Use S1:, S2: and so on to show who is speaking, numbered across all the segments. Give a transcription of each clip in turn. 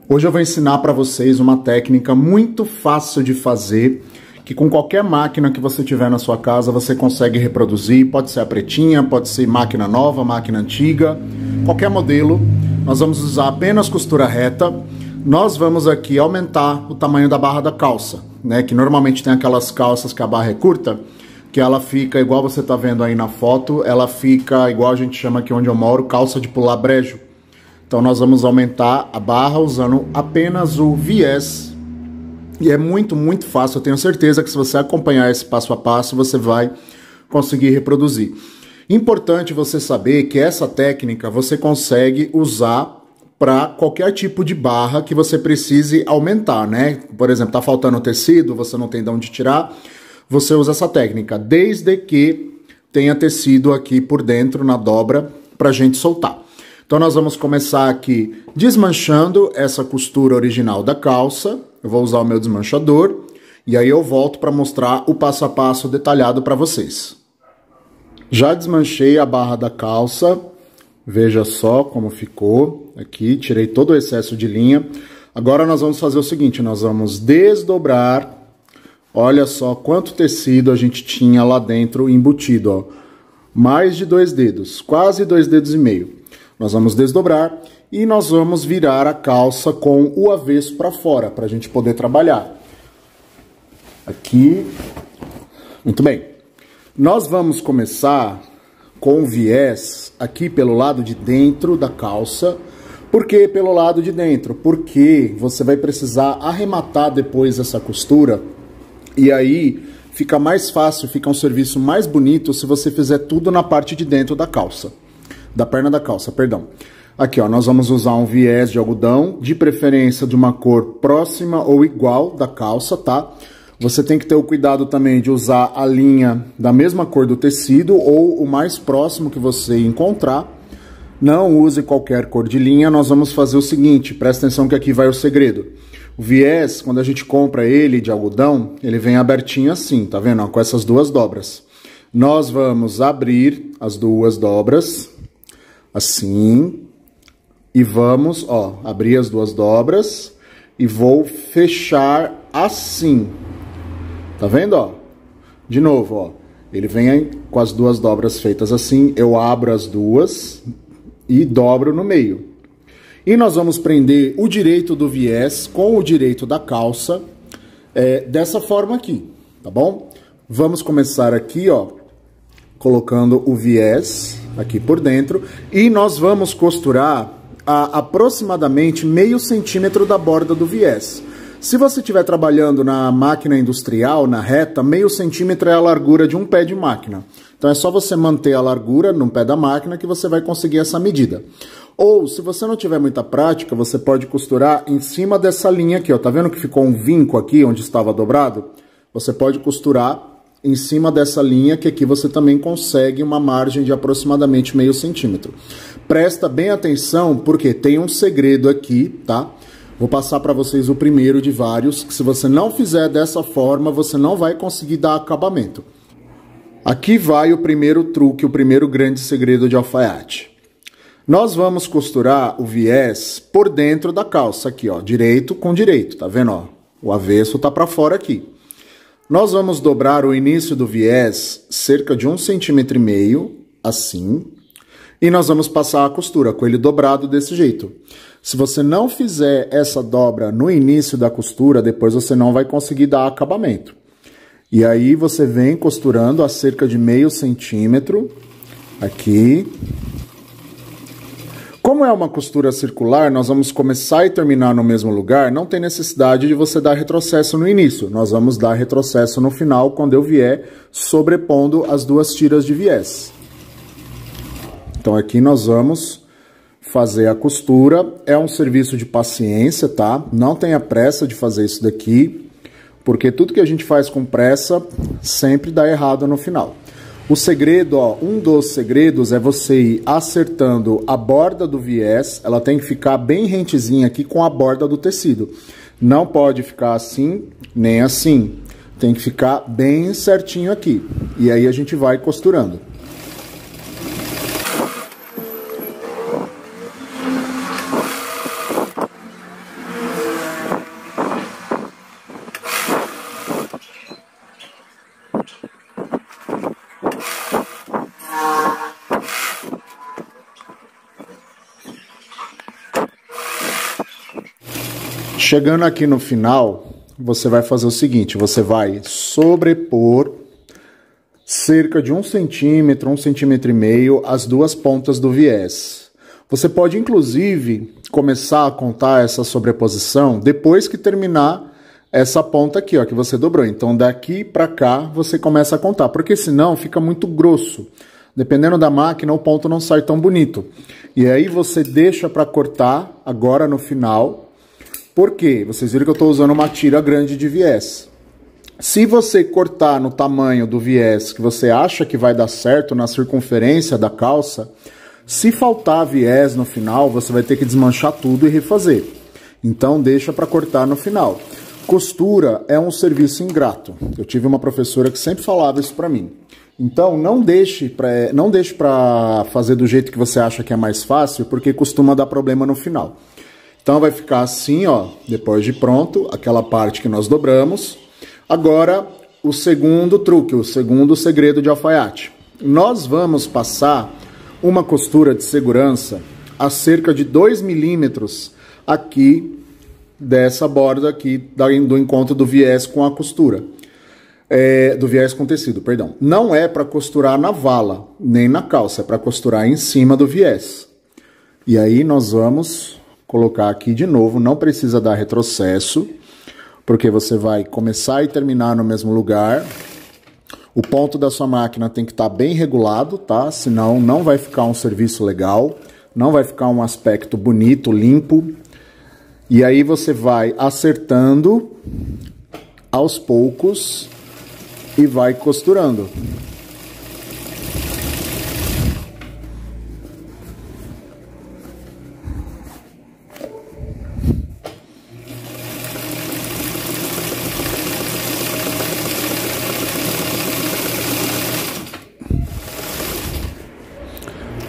S1: Hoje eu vou ensinar para vocês uma técnica muito fácil de fazer, que com qualquer máquina que você tiver na sua casa você consegue reproduzir. Pode ser a pretinha, pode ser máquina nova, máquina antiga, qualquer modelo. Nós vamos usar apenas costura reta. Nós vamos aqui aumentar o tamanho da barra da calça, né? Que normalmente tem aquelas calças que a barra é curta, que ela fica igual você tá vendo aí na foto, ela fica igual a gente chama aqui onde eu moro, calça de pular brejo. Então nós vamos aumentar a barra usando apenas o viés. E é muito fácil, eu tenho certeza que se você acompanhar esse passo a passo, você vai conseguir reproduzir. Importante você saber que essa técnica você consegue usar para qualquer tipo de barra que você precise aumentar, né? Por exemplo, tá faltando tecido, você não tem de onde tirar, você usa essa técnica, desde que tenha tecido aqui por dentro na dobra para a gente soltar. Então nós vamos começar aqui desmanchando essa costura original da calça. Eu vou usar o meu desmanchador e aí eu volto para mostrar o passo a passo detalhado para vocês. Já desmanchei a barra da calça, veja só como ficou aqui, tirei todo o excesso de linha. Agora nós vamos fazer o seguinte, nós vamos desdobrar, olha só quanto tecido a gente tinha lá dentro embutido, ó. Mais de 2 dedos, quase 2 dedos e meio. Nós vamos desdobrar e nós vamos virar a calça com o avesso para fora, para a gente poder trabalhar. Aqui, muito bem. Nós vamos começar com o viés aqui pelo lado de dentro da calça. Por que pelo lado de dentro? Porque você vai precisar arrematar depois essa costura e aí fica mais fácil, fica um serviço mais bonito se você fizer tudo na parte de dentro da calça. Da perna da calça, perdão. Aqui, ó, nós vamos usar um viés de algodão, de preferência de uma cor próxima ou igual da calça, tá? Você tem que ter o cuidado também de usar a linha da mesma cor do tecido ou o mais próximo que você encontrar. Não use qualquer cor de linha, nós vamos fazer o seguinte, presta atenção que aqui vai o segredo. O viés, quando a gente compra ele de algodão, ele vem abertinho assim, tá vendo? Ó, com essas duas dobras. Nós vamos abrir as duas dobras, assim, e vamos, ó, abrir as duas dobras e vou fechar assim. Tá vendo, ó? De novo, ó. Ele vem com as duas dobras feitas assim, eu abro as duas e dobro no meio. E nós vamos prender o direito do viés com o direito da calça, dessa forma aqui, tá bom? Vamos começar aqui, ó, colocando o viés aqui por dentro e nós vamos costurar a aproximadamente meio centímetro da borda do viés. Se você estiver trabalhando na máquina industrial, na reta, meio centímetro é a largura de um pé de máquina. Então é só você manter a largura no pé da máquina que você vai conseguir essa medida. Ou, se você não tiver muita prática, você pode costurar em cima dessa linha aqui, ó. Tá vendo que ficou um vinco aqui onde estava dobrado? Você pode costurar em cima dessa linha, que aqui você também consegue uma margem de aproximadamente meio centímetro. Presta bem atenção, porque tem um segredo aqui, tá? Vou passar para vocês o primeiro de vários, que se você não fizer dessa forma, você não vai conseguir dar acabamento. Aqui vai o primeiro truque, o primeiro grande segredo de alfaiate. Nós vamos costurar o viés por dentro da calça, aqui, ó, direito com direito, tá vendo, ó? O avesso tá para fora aqui. Nós vamos dobrar o início do viés cerca de 1,5 cm, assim, e nós vamos passar a costura com ele dobrado desse jeito. Se você não fizer essa dobra no início da costura, depois você não vai conseguir dar acabamento. E aí você vem costurando a cerca de meio centímetro, aqui. Como é uma costura circular, nós vamos começar e terminar no mesmo lugar, não tem necessidade de você dar retrocesso no início. Nós vamos dar retrocesso no final, quando eu vier sobrepondo as duas tiras de viés. Então aqui nós vamos fazer a costura. É um serviço de paciência, tá? Não tenha pressa de fazer isso daqui, porque tudo que a gente faz com pressa sempre dá errado no final. O segredo, ó, um dos segredos é você ir acertando a borda do viés, ela tem que ficar bem rentezinha aqui com a borda do tecido. Não pode ficar assim, nem assim. Tem que ficar bem certinho aqui. E aí a gente vai costurando. Chegando aqui no final, você vai fazer o seguinte, você vai sobrepor cerca de 1 centímetro, 1,5 centímetros as duas pontas do viés. Você pode, inclusive, começar a contar essa sobreposição depois que terminar essa ponta aqui, ó, que você dobrou. Então, daqui para cá, você começa a contar, porque senão fica muito grosso. Dependendo da máquina, o ponto não sai tão bonito. E aí você deixa para cortar agora no final. Por quê? Vocês viram que eu estou usando uma tira grande de viés. Se você cortar no tamanho do viés que você acha que vai dar certo na circunferência da calça, se faltar viés no final, você vai ter que desmanchar tudo e refazer. Então deixa para cortar no final. Costura é um serviço ingrato. Eu tive uma professora que sempre falava isso para mim. Então não deixe para fazer do jeito que você acha que é mais fácil, porque costuma dar problema no final. Então vai ficar assim, ó, depois de pronto, aquela parte que nós dobramos. Agora, o segundo truque, o segundo segredo de alfaiate. Nós vamos passar uma costura de segurança a cerca de 2 milímetros aqui dessa borda aqui do encontro do viés com a costura. Do viés com tecido, perdão. Não é para costurar na vala, nem na calça, é para costurar em cima do viés. E aí nós vamos colocar aqui de novo, não precisa dar retrocesso, porque você vai começar e terminar no mesmo lugar. O ponto da sua máquina tem que estar bem regulado, tá? Senão não vai ficar um serviço legal, não vai ficar um aspecto bonito, limpo. E aí você vai acertando aos poucos e vai costurando.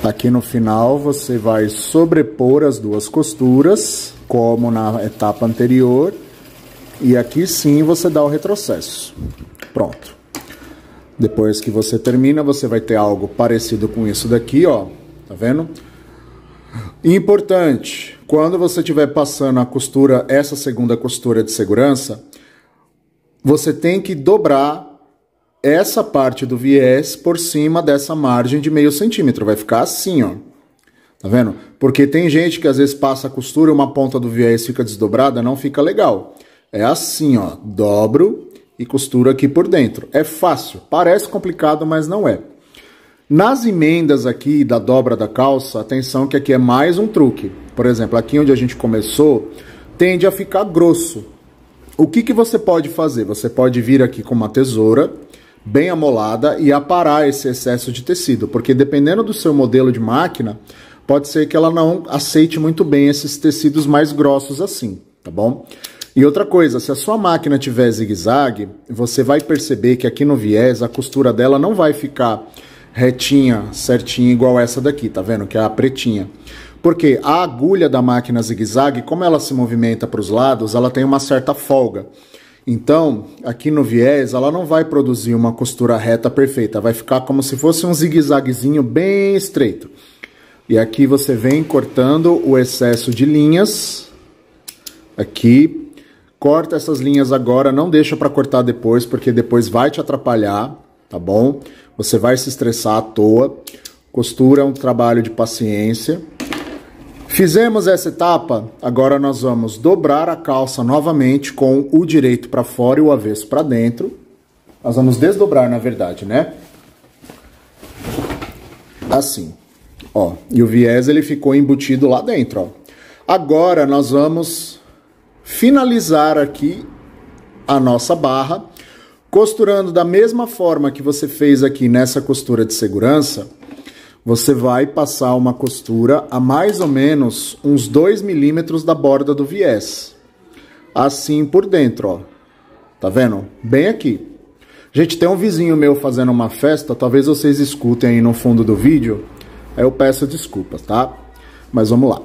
S1: Aqui no final você vai sobrepor as duas costuras, como na etapa anterior, e aqui sim você dá o retrocesso. Pronto. Depois que você termina, você vai ter algo parecido com isso daqui, ó, tá vendo? Importante, quando você estiver passando a costura, essa segunda costura de segurança, você tem que dobrar essa parte do viés por cima dessa margem de 0,5 centímetro. Vai ficar assim, ó. Tá vendo? Porque tem gente que às vezes passa a costura e uma ponta do viés fica desdobrada, não fica legal. É assim, ó. Dobro e costura aqui por dentro. É fácil. Parece complicado, mas não é. Nas emendas aqui da dobra da calça, atenção que aqui é mais um truque. Por exemplo, aqui onde a gente começou, tende a ficar grosso. O que você pode fazer? Você pode vir aqui com uma tesoura bem amolada e aparar esse excesso de tecido, porque dependendo do seu modelo de máquina, pode ser que ela não aceite muito bem esses tecidos mais grossos assim, tá bom? E outra coisa, se a sua máquina tiver zigue-zague, você vai perceber que aqui no viés a costura dela não vai ficar retinha, certinha, igual essa daqui, tá vendo? Que é a pretinha. Porque a agulha da máquina zigue-zague, como ela se movimenta para os lados, ela tem uma certa folga. Então, aqui no viés, ela não vai produzir uma costura reta perfeita, vai ficar como se fosse um zigue-zaguezinho bem estreito. E aqui você vem cortando o excesso de linhas, aqui, corta essas linhas agora, não deixa para cortar depois, porque depois vai te atrapalhar, tá bom? Você vai se estressar à toa, costura é um trabalho de paciência. Fizemos essa etapa, agora nós vamos dobrar a calça novamente com o direito para fora e o avesso para dentro. Nós vamos desdobrar, na verdade, né? Assim, ó. E o viés ele ficou embutido lá dentro, ó. Agora nós vamos finalizar aqui a nossa barra, costurando da mesma forma que você fez aqui nessa costura de segurança. Você vai passar uma costura a mais ou menos uns 2 milímetros da borda do viés. Assim por dentro, ó. Tá vendo? Bem aqui. Gente, tem um vizinho meu fazendo uma festa, talvez vocês escutem aí no fundo do vídeo. Aí eu peço desculpas, tá? Mas vamos lá.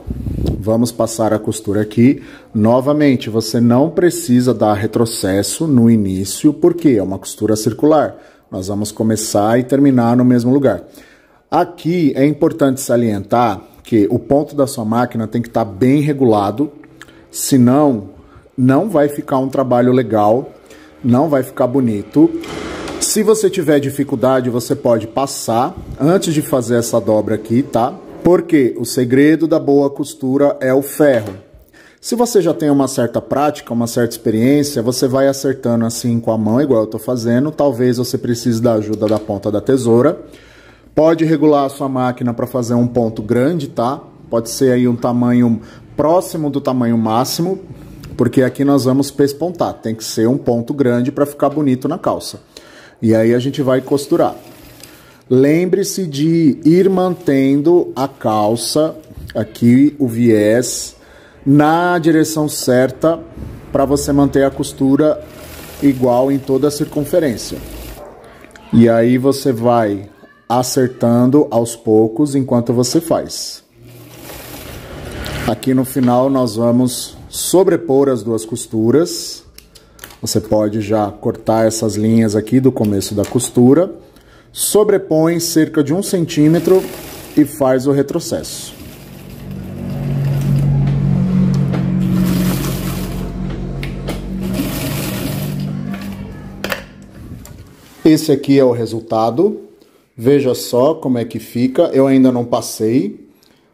S1: Vamos passar a costura aqui. Novamente, você não precisa dar retrocesso no início, porque é uma costura circular. Nós vamos começar e terminar no mesmo lugar. Aqui é importante salientar que o ponto da sua máquina tem que estar bem regulado, senão não vai ficar um trabalho legal, não vai ficar bonito. Se você tiver dificuldade, você pode passar antes de fazer essa dobra aqui, tá? Porque o segredo da boa costura é o ferro. Se você já tem uma certa prática, uma certa experiência, você vai acertando assim com a mão, igual eu tô fazendo. Talvez você precise da ajuda da ponta da tesoura. Pode regular a sua máquina para fazer um ponto grande, tá? Pode ser aí um tamanho próximo do tamanho máximo, porque aqui nós vamos pespontar. Tem que ser um ponto grande para ficar bonito na calça. E aí a gente vai costurar. Lembre-se de ir mantendo a calça, aqui o viés, na direção certa para você manter a costura igual em toda a circunferência. E aí você vai acertando aos poucos enquanto você faz. Aqui no final nós vamos sobrepor as duas costuras. Você pode já cortar essas linhas aqui do começo da costura. Sobrepõe cerca de 1 centímetro e faz o retrocesso. Esse aqui é o resultado. Veja só como é que fica. Eu ainda não passei,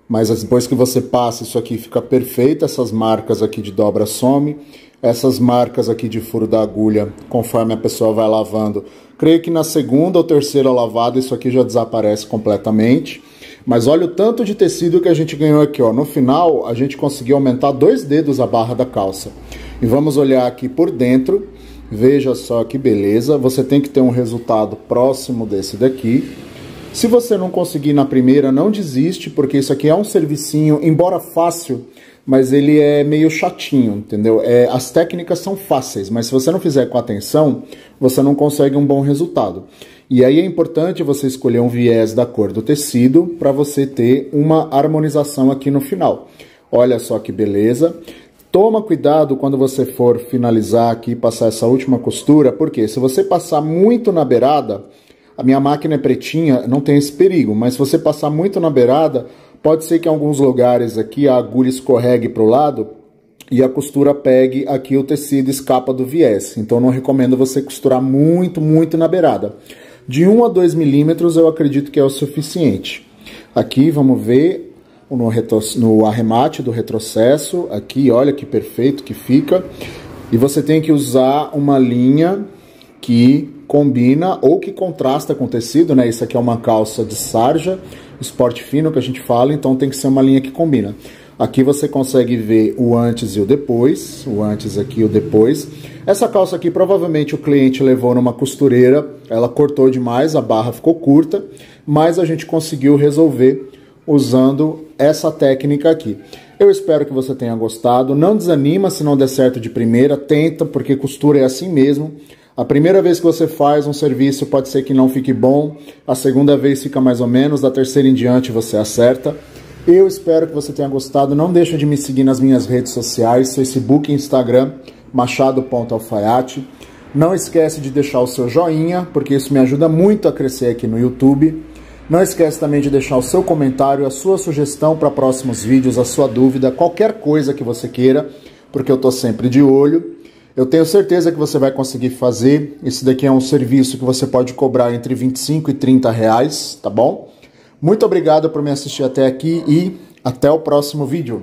S1: mas depois que você passa, isso aqui fica perfeito. Essas marcas aqui de dobra some. Essas marcas aqui de furo da agulha, conforme a pessoa vai lavando. Creio que na segunda ou terceira lavada isso aqui já desaparece completamente. Mas olha o tanto de tecido que a gente ganhou aqui, ó. No final, a gente conseguiu aumentar 2 dedos a barra da calça. E vamos olhar aqui por dentro. Veja só que beleza, você tem que ter um resultado próximo desse daqui. Se você não conseguir na primeira, não desiste, porque isso aqui é um servicinho, embora fácil, mas ele é meio chatinho, entendeu? As técnicas são fáceis, mas se você não fizer com atenção, você não consegue um bom resultado. E aí é importante você escolher um viés da cor do tecido para você ter uma harmonização aqui no final. Olha só que beleza. Toma cuidado quando você for finalizar aqui, passar essa última costura, porque se você passar muito na beirada, a minha máquina é pretinha, não tem esse perigo, mas se você passar muito na beirada, pode ser que em alguns lugares aqui a agulha escorregue para o lado e a costura pegue aqui o tecido, escapa do viés. Então não recomendo você costurar muito na beirada. De 1 a 2 milímetros eu acredito que é o suficiente. Aqui vamos ver no arremate do retrocesso, aqui olha que perfeito que fica. E você tem que usar uma linha que combina ou que contrasta com o tecido, né? Isso aqui é uma calça de sarja, esporte fino que a gente fala, então tem que ser uma linha que combina. Aqui você consegue ver o antes e o depois, o antes aqui e o depois. Essa calça aqui provavelmente o cliente levou numa costureira, ela cortou demais, a barra ficou curta, mas a gente conseguiu resolver usando essa técnica aqui. Eu espero que você tenha gostado. Não desanima se não der certo de primeira, tenta, porque costura é assim mesmo. A primeira vez que você faz um serviço pode ser que não fique bom, a segunda vez fica mais ou menos, da terceira em diante você acerta. Eu espero que você tenha gostado. Não deixa de me seguir nas minhas redes sociais, Facebook e Instagram, machado.alfaiate. Não esquece de deixar o seu joinha, porque isso me ajuda muito a crescer aqui no YouTube. Não esquece também de deixar o seu comentário, a sua sugestão para próximos vídeos, a sua dúvida, qualquer coisa que você queira, porque eu estou sempre de olho. Eu tenho certeza que você vai conseguir fazer. Esse daqui é um serviço que você pode cobrar entre 25 e 30 reais, tá bom? Muito obrigado por me assistir até aqui e até o próximo vídeo.